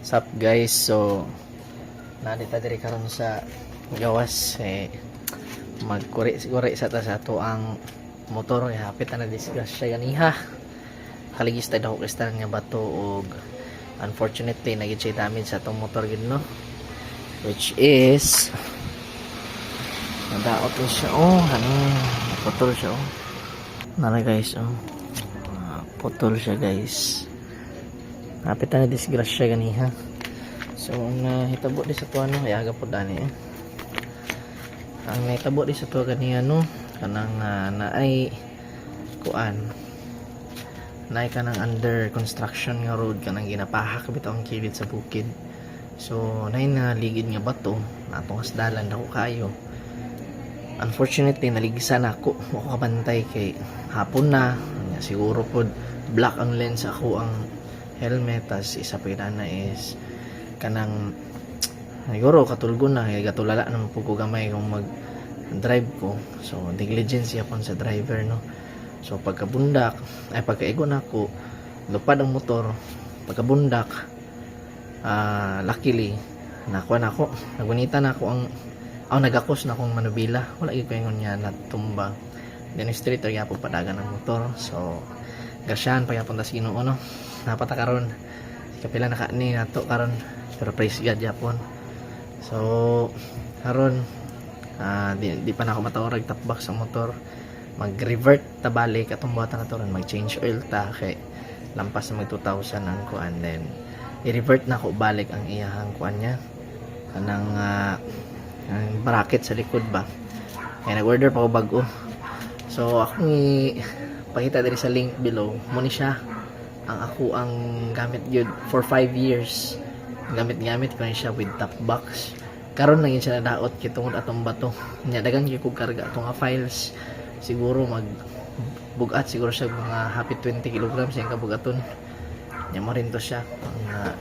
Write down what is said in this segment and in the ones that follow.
Sup guys, so nandita diri karon sa gawas magkuri sa ta sa ato ang motor hapit na disgrasya ganiha. Kaligis tayo ako kristal nga bato og unfortunately naging siya damage sa atong motor gid no. Which is nadaot na siya putol siya nara guys putol siya guys. Hapit na disgrasya ganiha. So ang hitabo di sa tuwa no ayaga po dani ang hitabo di sa tuwa ganiha no kanang naay kuan naay kanang under construction nga road kanang ginapahak bitaw ang kilid sa bukid. So naay na ligid nga bato natong asdalan dako kayo. Unfortunately naligisan ako kabantay kay hapon na siguro pod black ang lens ako ang helmet tas isa pa na is kanang siguro katulgo na kaya gatulala naman po ko gamay kung mag drive ko, so negligence yapon sa driver no. So pagkabundak ay pagkaigo na ako lupad ang motor pagkabundak luckily nakuha na ako nagunita na ako ang nagakos na akong manubila wala gyud ko ingon niya natumba then straight area po padagan ang motor. So gasyan pagyapunta sa Ginoo no napata karon kapila na ni nato karon pero praise God yapon. So karon di pa na ako matawag tapbak sa motor mag-revert ta balik atong buhatan na to ron mag-change oil ta kay lampas na mag 2,000 ang kuan then i-revert na ako balik ang iyahang kuan niya kanang ang bracket sa likod ba kaya nag-order pa ako bago. So akong pakita diri sa link below mo ni siya ang ako ang gamit yun for 5 years gamit ko na siya with top box karon lang yun siya nadaot kitungod atong bato nya dagang gyud kog karga atong files siguro mag bugat siguro siya mga happy 20 kg siya kabugaton nya mo rin to siya ang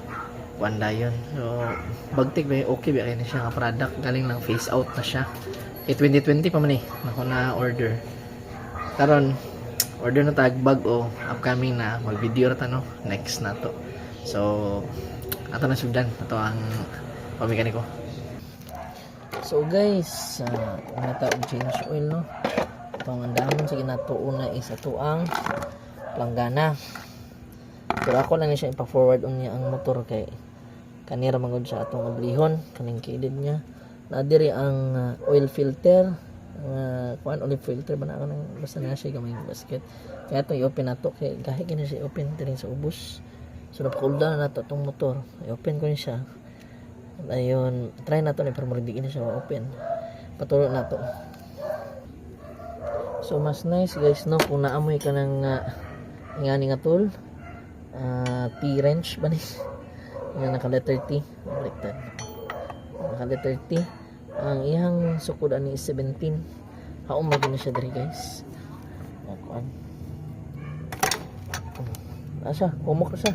wanda yun. So bagtik ba okay ba kaya siya nga product galing lang face out na siya 2020 pa man nako na order karon order na tag bag upcoming na mag video ra ta no next na to. So ato na sugdan ato ang pamikaniko. So guys nata og change oil no itong andamon sige nato una is ato ang langgana pero ako lang ni siya ipa-forward unya ang motor kay kanira magud sa atong ablihon kaning kilid niya na diri ang oil filter kuan olive filter ba na ako nang basta na siya gamay basket kaya itong i-open nato kay gahi gina siya i-open diri sa ubos. So napaka-cool down na nato itong motor i-open ko ni siya ayun try nato ni pero hindi na siya ma-open patulo nato. So mas nice guys no kung naamoy ka ng ingani nga tool T-wrench ba ni nga naka letter T baliktad naka letter T ang iyang sukod ani 17 haom magin na siya diri guys kuan asa umok siya.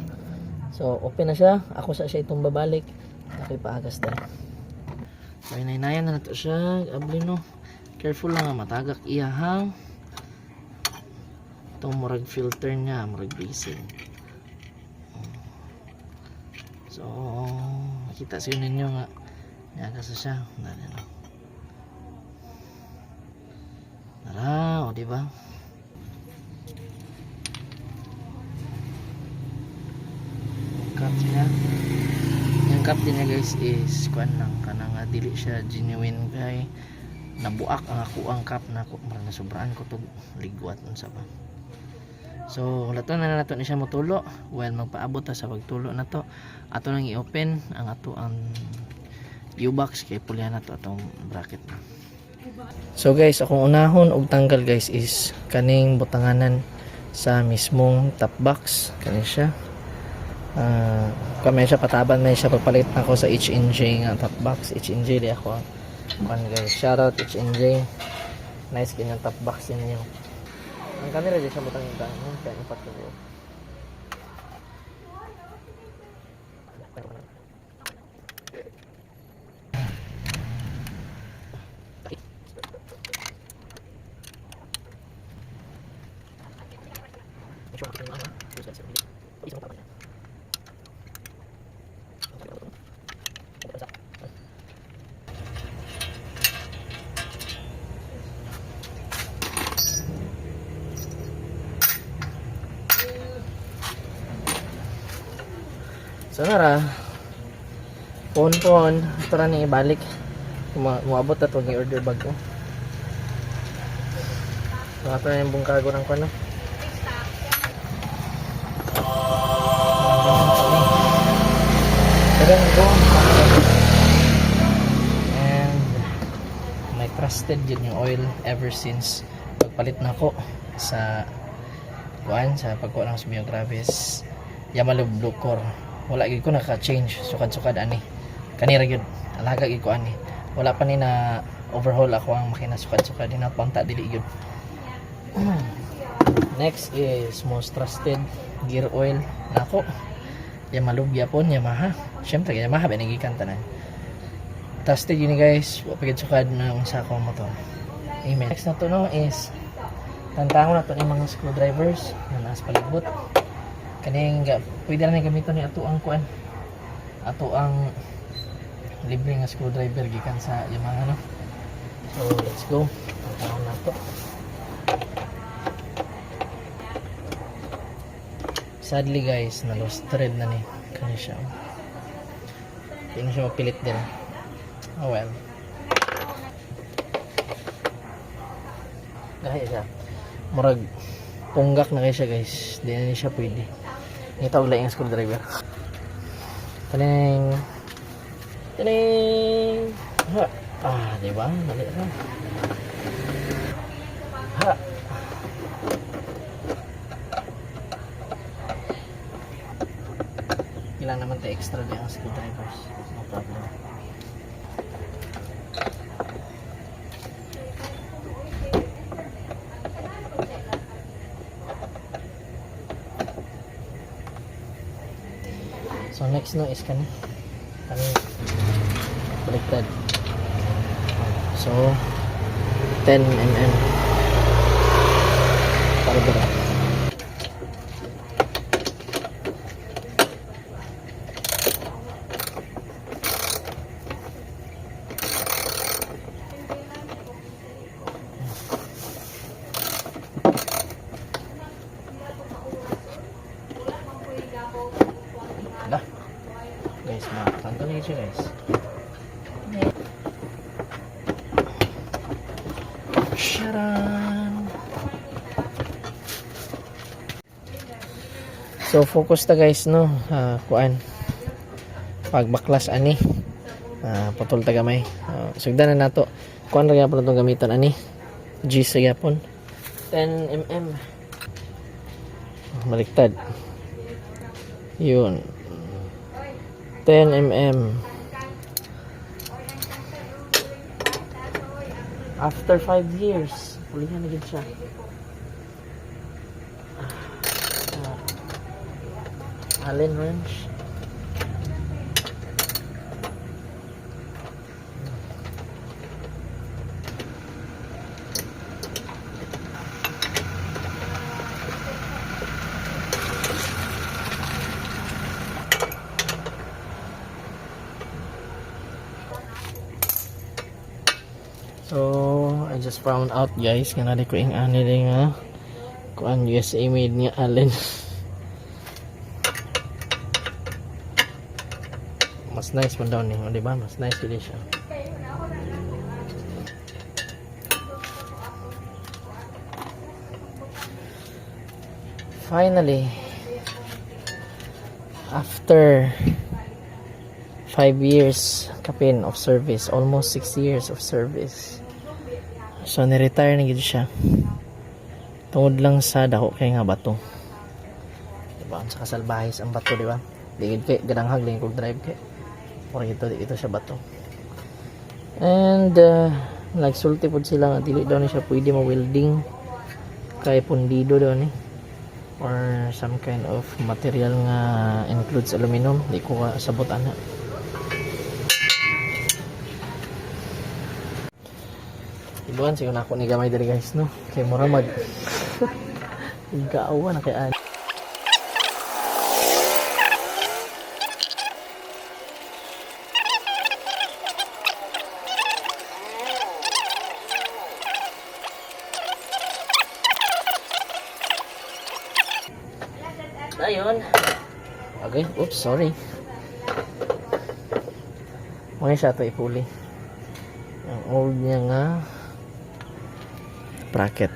So open na siya ako sa siya itong babalik ako'y paagas dali. So inaynayan na nato siya abli no careful lang matagak iyahang itong murag filter niya murag basing. So makita siyo ninyo nga nagasa siya dali no tara o diba cup niya yung cup din niya guys is kuan lang kanang dili siya genuine kay nabuak ang ako ang cup na ako marang nasubraan ko to ligwat unsa ba. So lato na nato ni siya motulo while magpaabot ta sa pagtulo na to ato nang i-open ang ato ang U-box kay pulyan na to atong bracket na. So guys akong unahon og tanggal guys is kaning butanganan sa mismong top box kani siya kami siya pataban may siya pagpalit na ako sa H&J nga top box H&J di ako man guys shout out H&J nice kanyang top box ninyo ang camera di siya butang yung tanong kaya ipat ko So nara, phone ito na ni ibalik. Muabot na ito, ni-order bag ko. So ito na yung bungkago ng kano. And may trusted yun yung oil ever since pagpalit na ko sa pagkuha ng Mio Gravis Yamalub Blue Core. Wala gid ko naka-change sukad-sukad ani kanira gyud alaga gid ko ani, wala pa ni na overhaul ako ang makina sukad-sukad na pangta dili gyud. Next is most trusted gear oil nako, Yamalub Yapon Yamaha. Syempre Yamaha binigikan tanan trusted yun guys, pagid sukad ng sa akong motor. Amen. Next na to no is tantangon na to yung mga screwdrivers na nasa palibot. Kaning pwede na gamiton ni ato ang kuan, ato ang libre nga screwdriver gikan sa Yamaha no. So let's go, tantangon na to. Sadly guys, na lost thread na ni kani siya. Hindi siya mapilit din. Oh well. Gaya siya. Murag punggak na kayo siya guys. Di na siya pwede. Ngita wala yung screwdriver. Taning. Taning. Ha. Ah, diba? Mali na. Ha. Kailangan naman tayo extra din ang screwdrivers. No problem. So next no is kani baliktad. So 10 mm para ba? Dah guys, tanggalin siya guys. Sharan. So focus ta guys no, kuan pagbaklas ani putol ta gamay. Sugdan na nato kuan ra gyapon itong gamiton ani G sa gyapon 10 mm baliktad yun 10 mm. After 5 years pulihan na gid siya. Allen wrench. So I just found out guys nga nali ko ing ani nga kuan USA made nga Allen. Mas nice man daw ni, di ba? Mas nice din siya. Finally, after 5 years kapin of service, almost 6 years of service. So ni-retire na gid siya. Tungod lang sa dako kay nga bato. Diba? Sa kasalbahis ang bato, di ba? Digid kay gadanghag lang kog drive kay. Or ito siya bato. And nagsulti pod sila nga dili daw ni siya pwede ma-welding kay pundido daw ni or some kind of material nga includes aluminum. Di ko sabot ana. Ibuan siya na ako ni gamay diri guys no. Kay mura mag gaawa na kay an. Ayun. Okay, oops, sorry. Mga siya ito ipuli. Ang old niya nga bracket.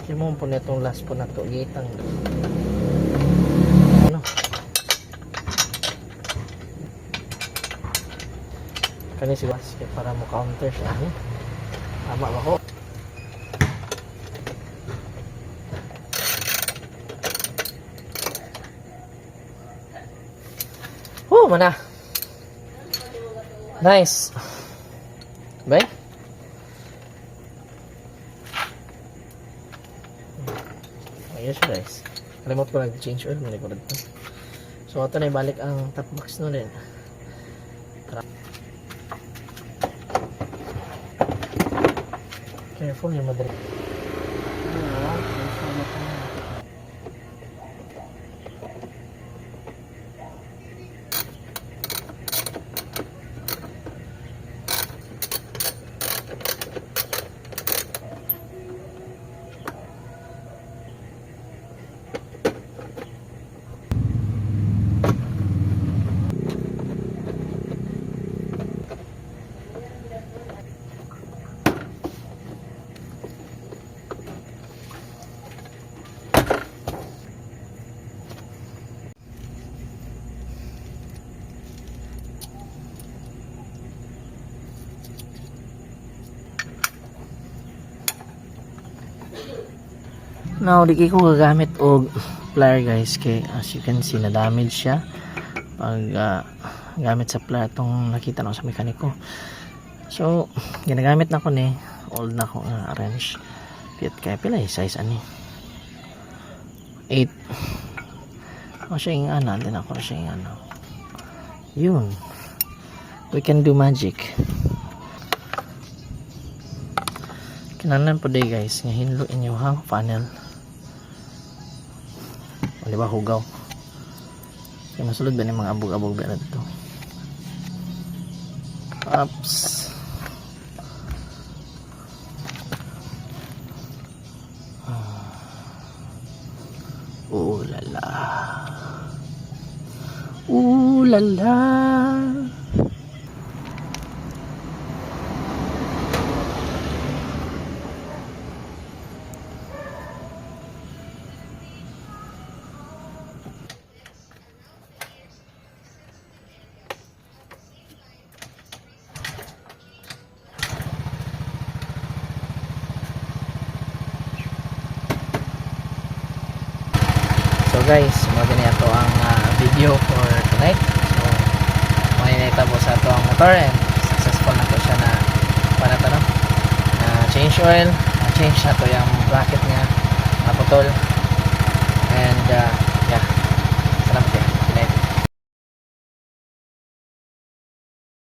Yung po na itong last po na ito, gitang. Ano? Kani si basket para mo counter siya. Ano? Tama ba ko? Mana? Nice. Bay? Ayos guys. Kalimot ko nag-change oil. Malikod ito. So, ito na ibalik ang top box no din. Careful yung madali. Now, di ko gagamit og plier guys kay as you can see na damage siya pag gamit sa plier itong nakita na sa mekaniko. So, ginagamit na ko ni old na ko nga wrench. Kaya pila size ani 8. O siya yung ana din ako siya yung ano. Yun. We can do magic. Kinanan po day guys nga hinlo inyo ha funnel. Di ba hugaw? Kaya masulod ba ng mga abog-abog ba na ito? Ups. Ooh la la. Ooh la la. So guys, maganda ito ang video for tonight. So, mahinita po sa ito ang motor and successful na ito siya na para ito no? Na change oil, na change na ito yung bracket niya, naputol and yeah, salamat kayo.